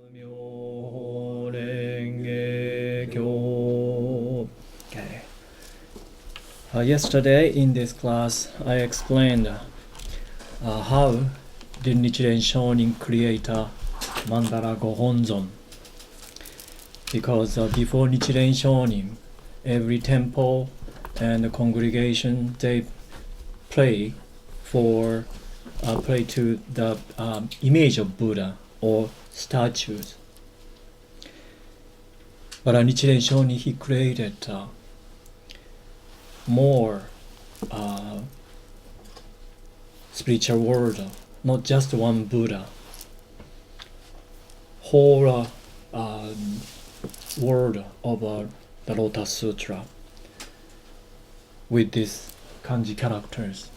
Okay. Yesterday in this class, I explained how did Nichiren Shonin create a Mandala Gohonzon. Because before Nichiren Shonin, every temple and congregation they pray to the image of Buddha or statues. But Nichiren Shonin, he created more spiritual world, not just one Buddha. Whole world of the Lotus Sutra with these kanji characters.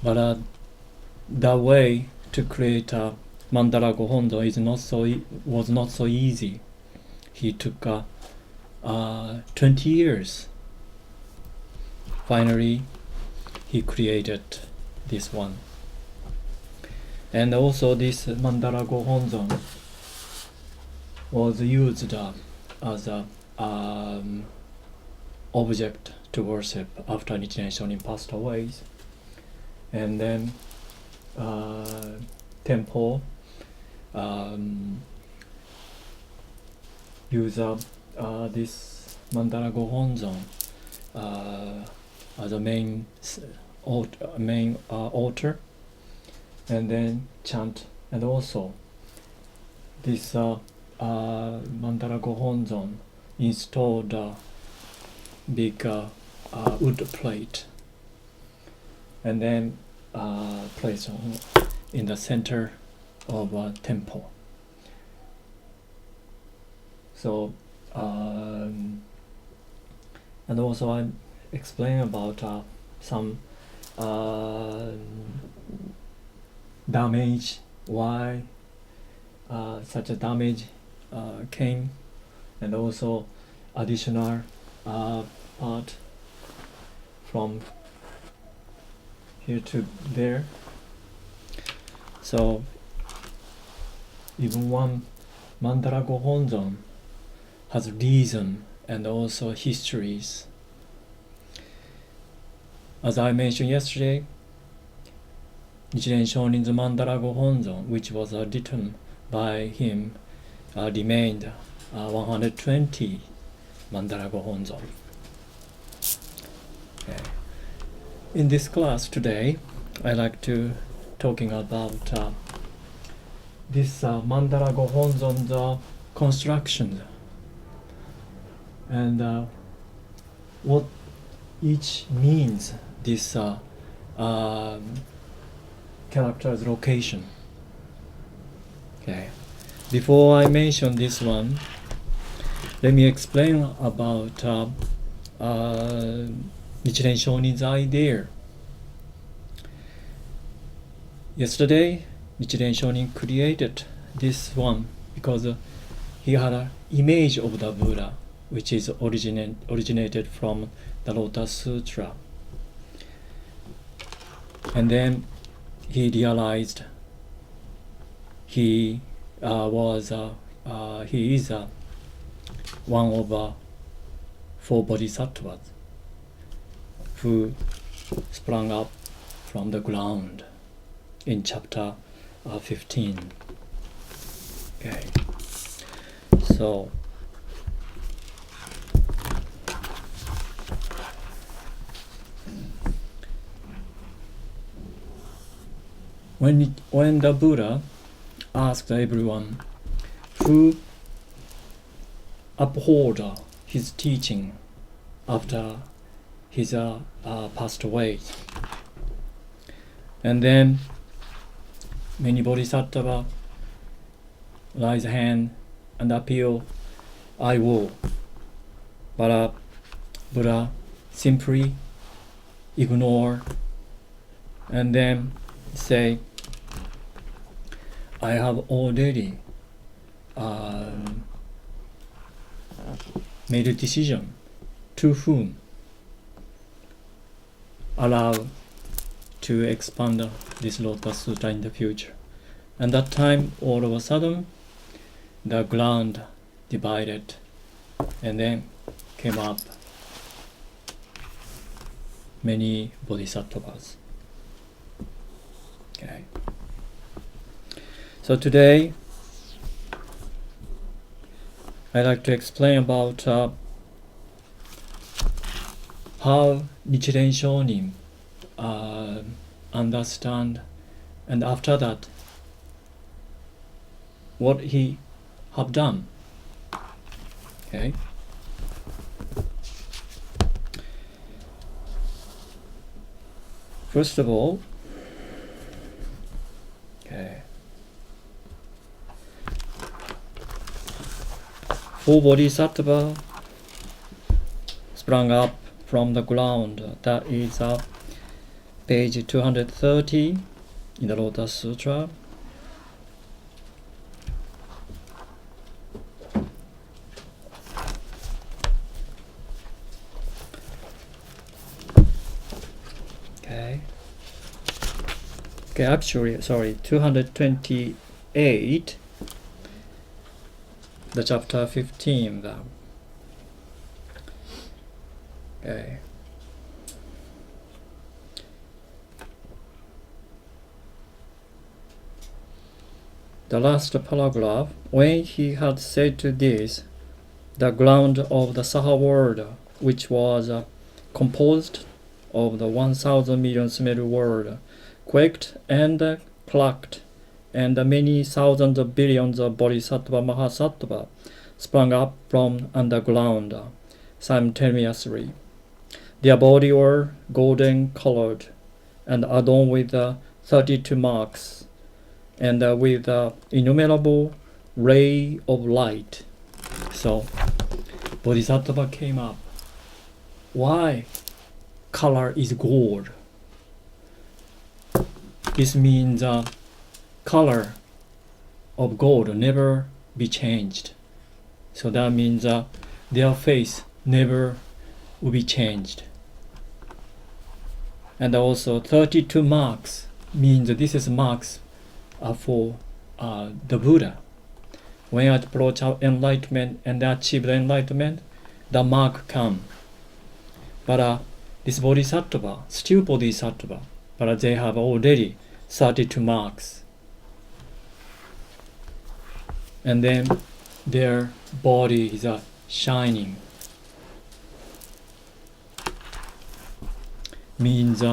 But the way to create a Mandala Gohonzon was not so easy. He took 20 years. Finally, he created this one. And also this Mandala Gohonzon was used as a object to worship after Nichiren Shonin passed away. And then temple use this Mandala Gohonzon as a main altar, and then chant. And also this Mandala Gohonzon installed a big wood plate and then placed in the center of a temple. So and also I explain about some damage, why such a damage came, and also additional part from here to there. So even one Mandala Gohonzon has reason and also histories. As I mentioned yesterday, Nichiren Shonin's Mandala Gohonzon, which was written by him, remained 120 Mandala Gohonzon. Okay. In this class today, I like to talking about this Mandala Gohonzon's construction and what each means this character's location. Okay. Before I mention this one, let me explain about Nichiren Shonin's idea. Yesterday, Nichiren Shonin created this one because he had an image of the Buddha, which is originated from the Lotus Sutra. And then he realized he is one of 4 Bodhisattvas who sprang up from the ground in chapter 15. Okay, so when the Buddha asked everyone who uphold his teaching after his passed away, and then many Bodhisattvas raise hand and appeal, I will. But Buddha simply ignore and then say, I have already made a decision to whom allow to expand this Lotus Sutra in the future. And that time, all of a sudden, the ground divided and then came up many bodhisattvas. Okay. So today, I'd like to explain about how Nichiren Shonin understand, and after that, what he have done. Okay. First of all, okay, four bodhisattvas sprang up from the ground. That is page 230 in the Lotus Sutra. Okay, actually, sorry, 228, the chapter 15. Okay. The last paragraph, when he had said this, the ground of the Saha world, which was composed of the 1,000 million small world, quaked and cracked, and many thousands of billions of bodhisattva mahasattva sprang up from underground simultaneously. Their body were golden colored and adorned with 32 marks and with innumerable ray of light. So bodhisattva came up. Why color is gold? This means color of gold never be changed. So that means their face never will be changed. And also 32 marks means this is marks for the Buddha. When I approach enlightenment and achieve the enlightenment, the mark come. But this bodhisattva, still bodhisattva, but they have already 32 marks. And then their body is shining. Means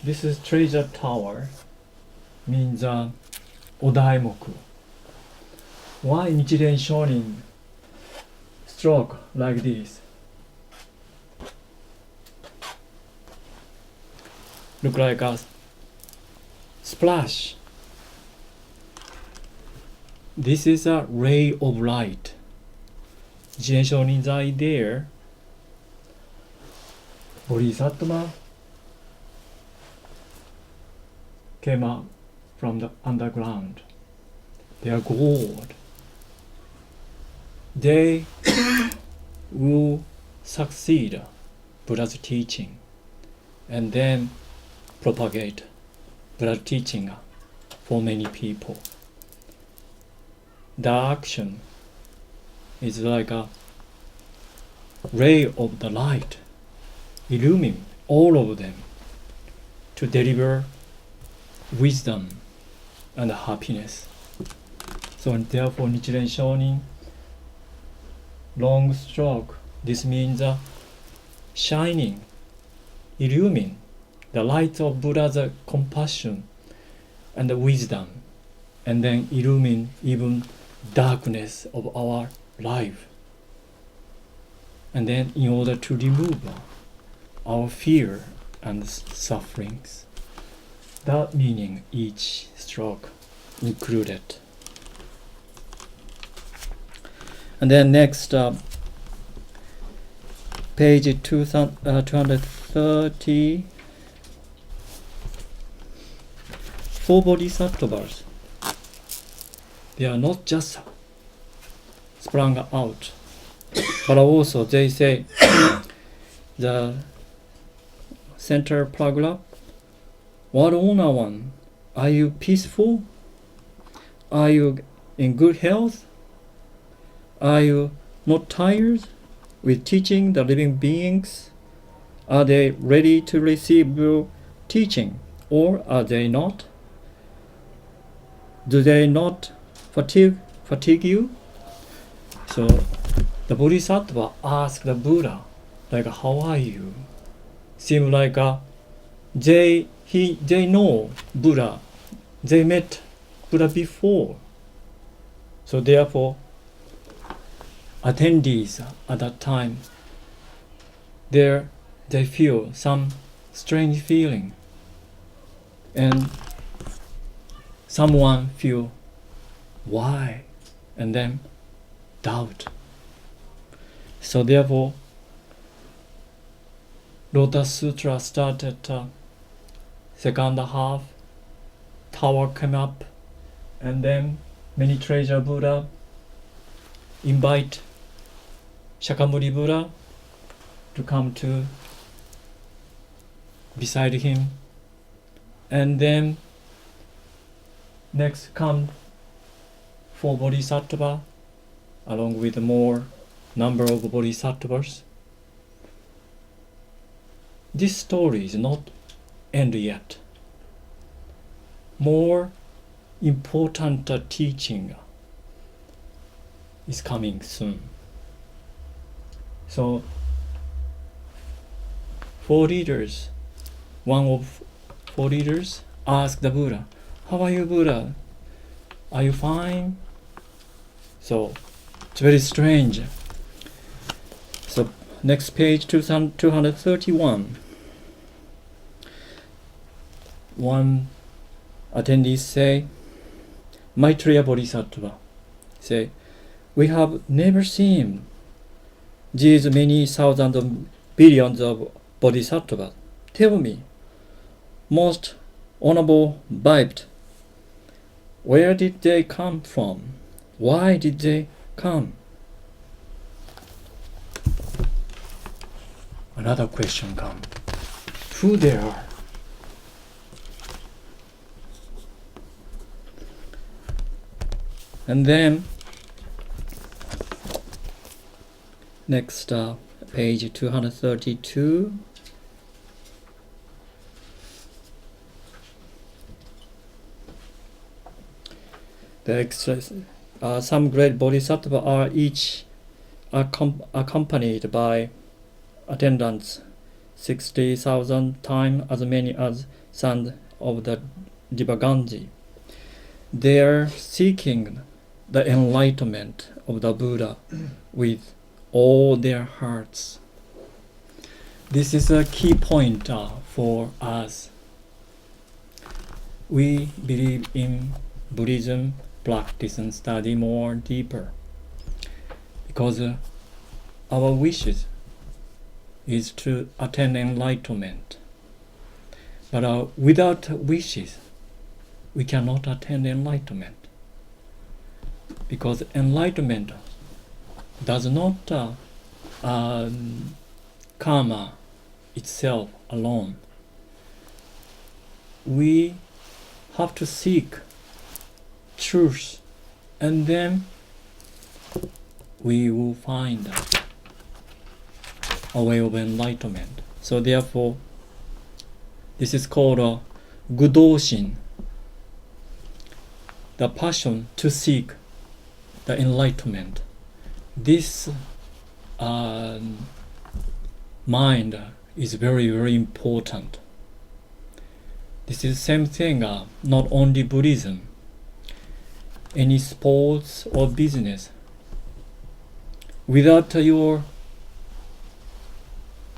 this is treasure tower. Means Odaimoku. Why Nichiren Shonin stroke like this? Look like a splash. This is a ray of light. Nichiren Shonin's eye there. Bodhisattva came up from the underground. They are gold. They will succeed Buddha's teaching and then propagate Buddha's teaching for many people. The action is like a ray of the light, illumine all of them to deliver wisdom and happiness. So therefore Nichiren Shonin, long stroke, this means shining, illumine the light of Buddha's compassion and wisdom, and then illumine even darkness of our life. And then in order to remove our fear and sufferings. That meaning each stroke included. And then next, page 230, four bodhisattvas. They are not just sprung out, but also they say the center paragraph, What owner one? Are you peaceful? Are you in good health? Are you not tired with teaching the living beings? Are they ready to receive your teaching, or are they not? Do they not fatigue you? So the Bodhisattva asked the Buddha, like, how are you? Seem like they know Buddha. They met Buddha before. So therefore, attendees at that time, they feel some strange feeling, and someone feel why, and then doubt. So therefore, Lotus Sutra started second half, tower came up, and then many treasure Buddha invite Shakyamuni Buddha to come to beside him, and then next come four Bodhisattva along with more number of Bodhisattvas. This story is not end yet. More important teaching is coming soon. So one of four leaders asked the Buddha, how are you, Buddha? Are you fine? So it's very strange. So next page, 231. One attendee say, Maitreya Bodhisattva say, we have never seen these many thousands of billions of Bodhisattvas. Tell me, most honorable Bhakt, where did they come from? Why did they come? Another question comes. Who they are? And then next page 232. The extras, some great bodhisattvas are each accompanied by attendants 60,000 times as many as sand of the river Ganges. They are seeking the enlightenment of the Buddha with all their hearts. This is a key point for us. We believe in Buddhism, practice and study more deeper, because our wishes is to attain enlightenment. But without wishes, we cannot attain enlightenment, because enlightenment does not come itself alone. We have to seek truth, and then we will find a way of enlightenment. So therefore, this is called a Gudoshin, the passion to seek the enlightenment. This mind is very, very important. This is the same thing, not only Buddhism. Any sports or business, without your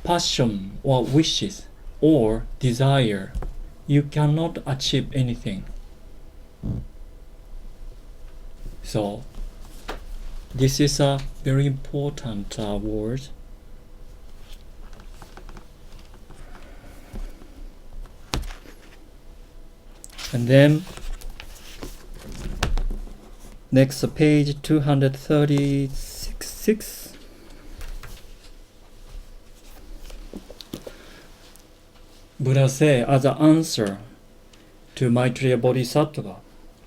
passion or wishes or desire, you cannot achieve anything. So this is a very important word. And then next page 236. Buddha say as an answer to Maitreya Bodhisattva.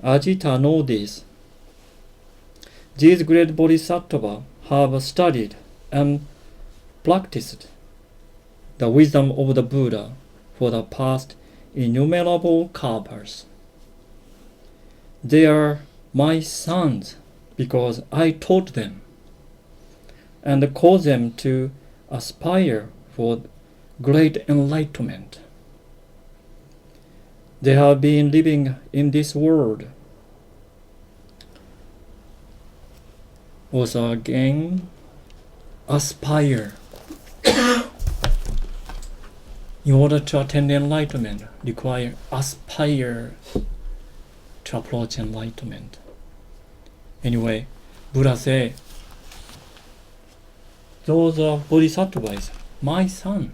Ajita know this. These great Bodhisattvas have studied and practiced the wisdom of the Buddha for the past innumerable kalpas. They are my sons because I taught them and caused them to aspire for great enlightenment. They have been living in this world. Also again, aspire. In order to attain enlightenment, require aspire to approach enlightenment. Anyway, Buddha said, those are Bodhisattvas, my son.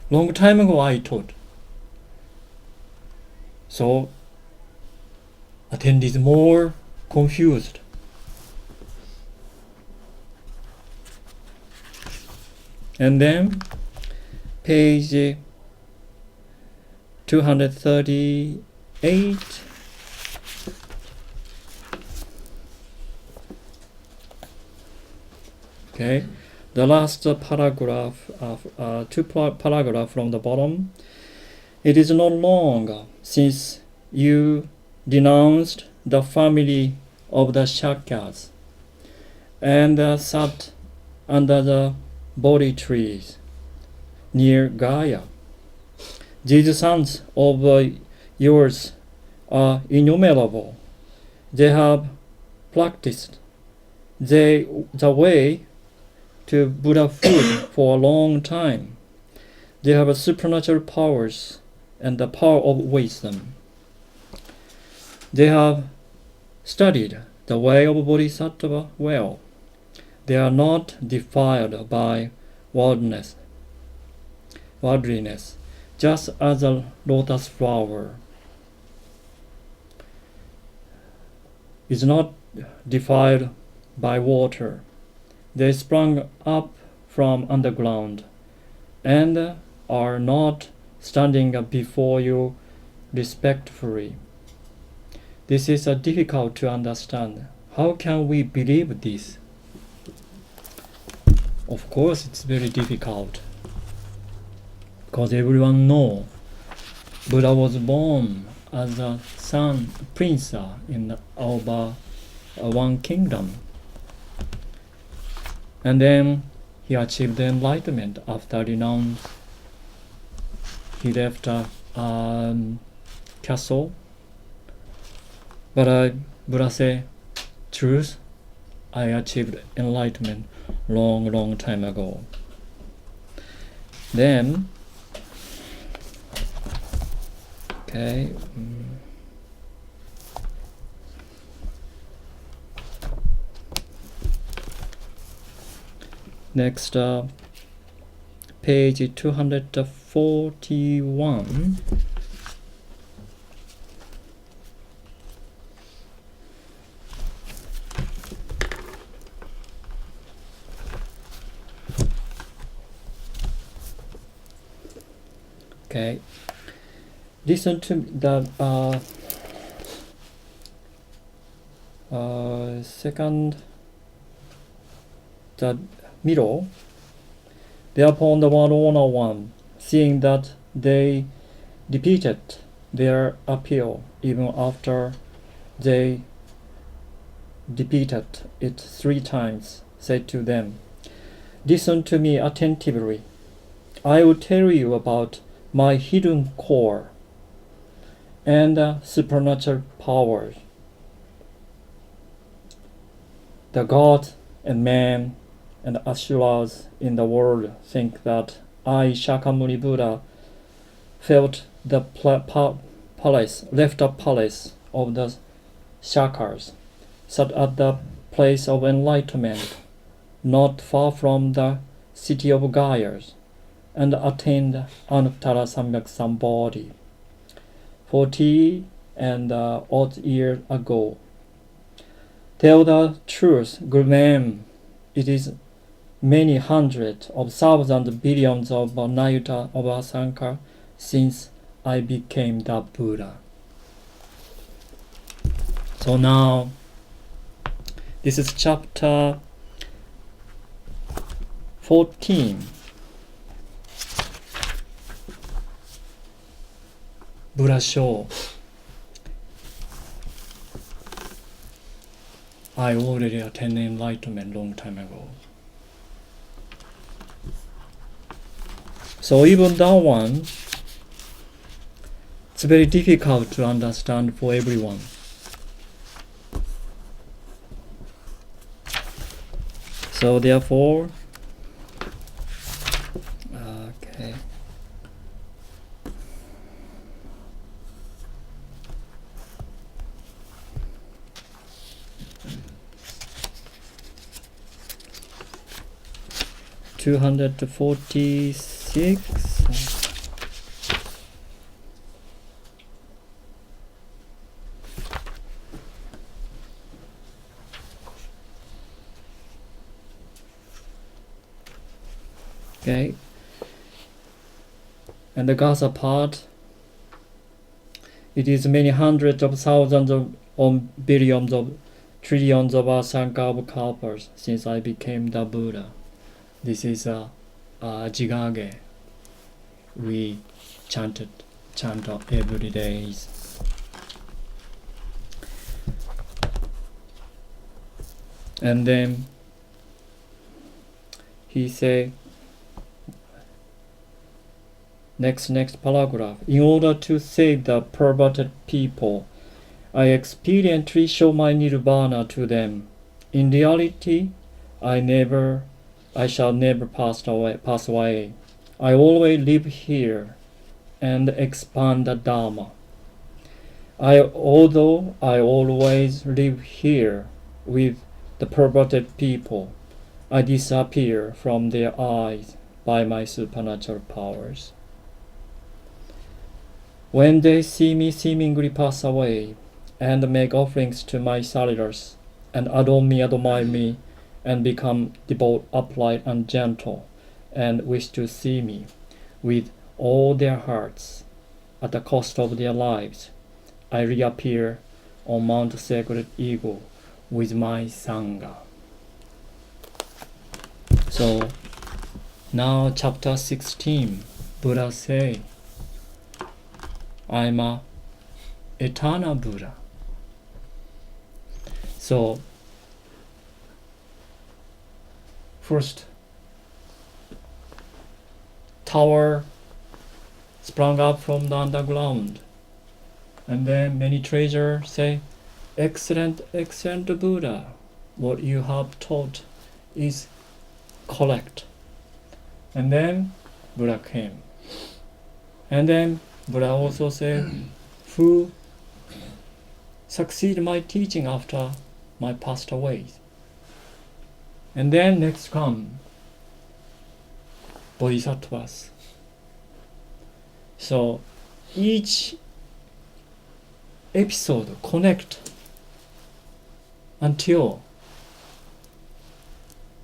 Long time ago I taught. So, attendees more confused. And then, page 238. Okay, the last paragraph of two paragraphs from the bottom. It is not long since you denounced the family of the Shakyas and sat under the Bodhi trees near Gaya. These sons of yours are innumerable. They have practiced the way to Buddhahood for a long time. They have supernatural powers and the power of wisdom. They have studied the way of Bodhisattva well. They are not defiled by worldliness, just as a lotus flower is not defiled by water. They sprung up from underground and are not standing before you respectfully. This is difficult to understand. How can we believe this? Of course, it's very difficult because everyone knows Buddha was born as a prince in over one kingdom, and then he achieved enlightenment after renounce. He left a castle, but Buddha said, truth, I achieved enlightenment long time ago. Then, okay, next, page 241. Okay, listen to the second, the middle. Thereupon the one owner one, seeing that they repeated their appeal even after they repeated it 3 times, said to them, listen to me attentively. I will tell you about my hidden core and supernatural powers. The gods and men and asuras in the world think that I, Shakyamuni Buddha, left the palace of the Shakyas, sat at the place of enlightenment, not far from the city of Gayas, and attained Anuttara Samyak Sambodhi 40 and odd years ago. Tell the truth, good man. It is many hundreds of thousands billions of Nayuta of Asanka since I became the Buddha. So now, this is chapter 14. Buddha Show. I already attained enlightenment long time ago. So even that one, it's very difficult to understand for everyone. So therefore, okay. $246. Okay, and the Gasa part, it is many hundreds of thousands of billions of trillions of asanka of kalpas since I became the Buddha. This is a jigage we chant every day. And then he say, next paragraph, in order to save the perverted people, I experiently show my nirvana to them. In reality, I shall never pass away. I always live here and expand the Dharma. Although I always live here with the perverted people, I disappear from their eyes by my supernatural powers. When they see me seemingly pass away and make offerings to my sailors and admire me and become devout, upright, and gentle, and wish to see me with all their hearts at the cost of their lives, I reappear on Mount Sacred Eagle with my Sangha. So now chapter 16, Buddha say, I'm a eternal Buddha. So first tower sprung up from the underground, and then many treasures say, excellent Buddha, what you have taught is correct. And then Buddha came, and then Buddha also said, who succeed my teaching after my passed away. And then next come Bodhisattvas. So each episode connect until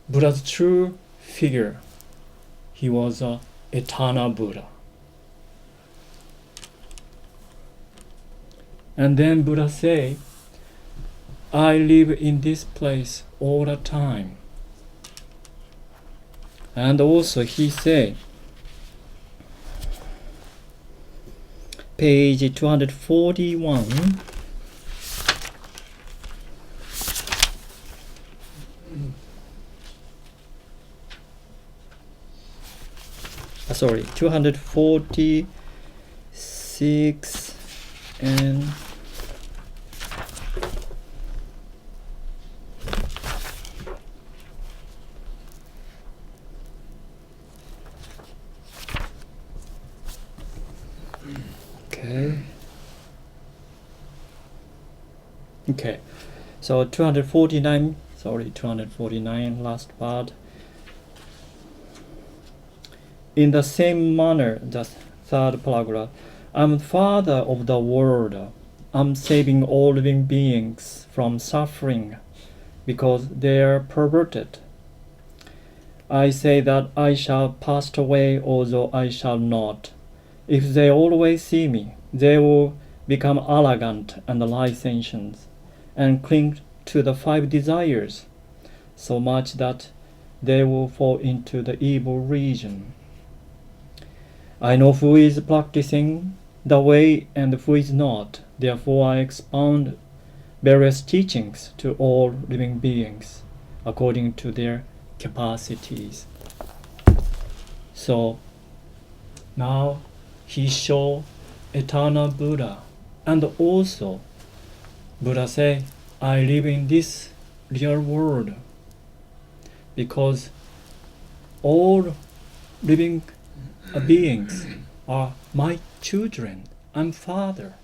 Buddha's true figure. He was an eternal Buddha. And then Buddha say, I live in this place all the time. And also he say, page 241, sorry, 246 and okay, so 249, last part. In the same manner, the third paragraph, I'm Father of the world. I'm saving all living beings from suffering because they are perverted. I say that I shall pass away, although I shall not. If they always see me, they will become arrogant and licentious, and cling to the 5 desires, so much that they will fall into the evil region. I know who is practicing the way and who is not. Therefore, I expound various teachings to all living beings according to their capacities. So now he showed eternal Buddha, and also Buddha said, I live in this real world because all living beings are my children. I'm father.